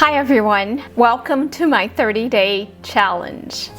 Hi everyone, welcome to my 30-day challenge.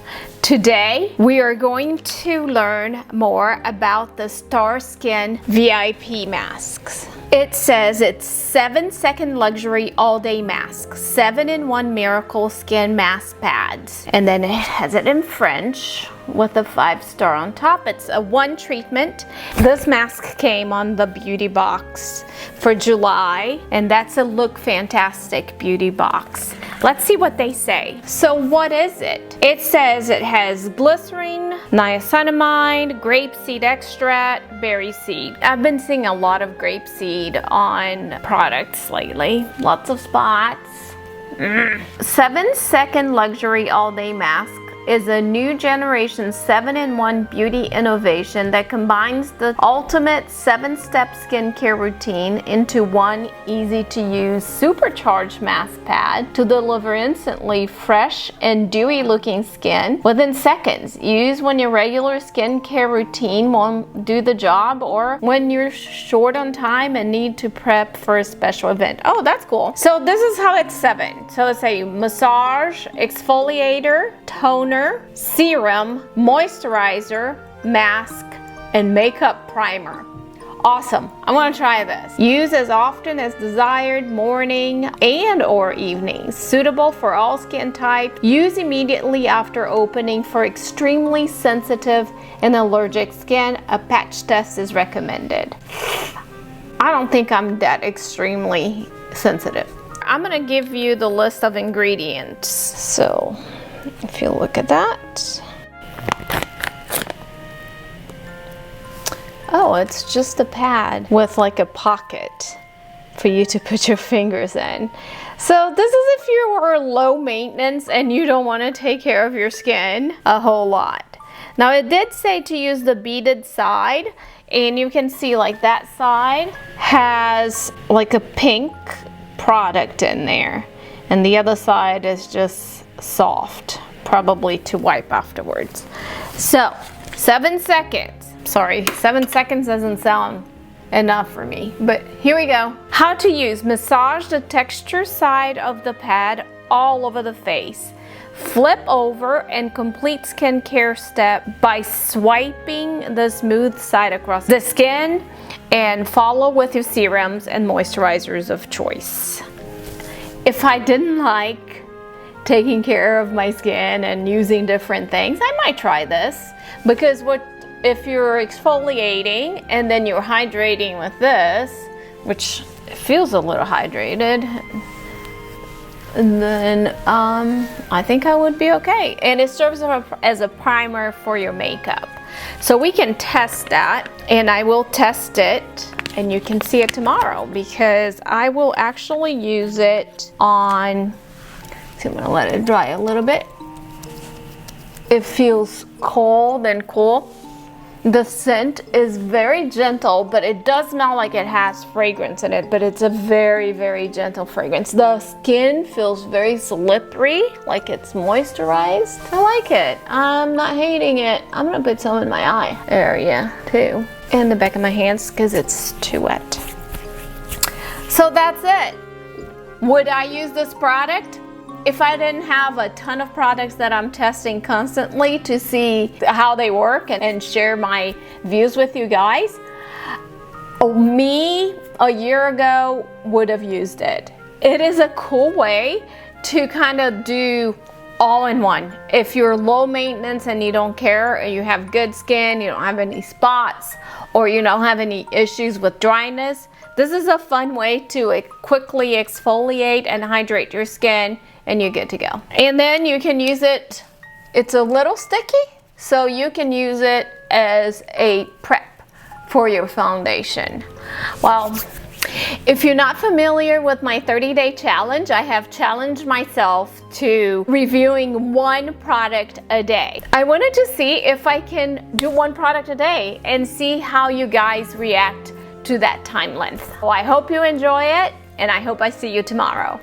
Today we are going to learn more about the StarSkin VIP masks. It says it's 7-second luxury all-day mask, 7-in-1 miracle skin mask pads, and then it has it in French with a 5-star on top. It's a one treatment. This mask came on the beauty box for July, and that's a Look Fantastic beauty box. Let's see what they say. So what is it? It says it has glycerin, niacinamide, grapeseed extract, berry seed. I've been seeing a lot of grapeseed on products lately. Lots of spots. 7-second luxury all-day mask is a new generation 7-in-1 beauty innovation that combines the ultimate 7-step skincare routine into one easy-to-use supercharged mask pad to deliver instantly fresh and dewy looking skin within seconds. Use when your regular skincare routine won't do the job or when you're short on time and need to prep for a special event. Oh, that's cool. So this is how it's 7. So it's a massage, exfoliator, toner, serum, moisturizer, mask, and makeup primer. Awesome. I want to try this. Use as often as desired, morning and or evening. Suitable for all skin type. Use immediately after opening for extremely sensitive and allergic skin. A patch test is recommended. I don't think I'm that extremely sensitive. I'm going to give you the list of ingredients. So if you look at that, oh, it's just a pad with like a pocket for you to put your fingers in. So this is if you are low maintenance and you don't want to take care of your skin a whole lot. Now it did say to use the beaded side, and you can see like that side has like a pink product in there, and the other side is just soft, probably to wipe afterwards. So 7 seconds. Sorry, 7 seconds doesn't sound enough for me, but here we go. How to use: massage the texture side of the pad all over the face. Flip over and complete skincare step by swiping the smooth side across the skin, and follow with your serums and moisturizers of choice. If I didn't like taking care of my skin and using different things, I might try this, because if you're exfoliating and then you're hydrating with this, which feels a little hydrated, and then I think I would be okay. And it serves as a primer for your makeup. So we can test that, and I will test it, and you can see it tomorrow, because I will actually use it on, so I'm gonna let it dry a little bit. It feels cold and cool. The scent is very gentle, but it does smell like it has fragrance in it, but it's a very, very gentle fragrance. The skin feels very slippery, like it's moisturized. I like it. I'm not hating it. I'm gonna put some in my eye area too, and the back of my hands, because it's too wet. So that's it. Would I use this product? If I didn't have a ton of products that I'm testing constantly to see how they work and share my views with you guys, me a year ago would have used it. It is a cool way to kind of do all in one. If you're low maintenance and you don't care, and you have good skin, you don't have any spots, or you don't have any issues with dryness, this is a fun way to quickly exfoliate and hydrate your skin, and you're good to go. And then you can use it, it's a little sticky, so you can use it as a prep for your foundation. Well, if you're not familiar with my 30-day challenge, I have challenged myself to reviewing one product a day. I wanted to see if I can do one product a day and see how you guys react to that time length. So I hope you enjoy it, and I hope I see you tomorrow.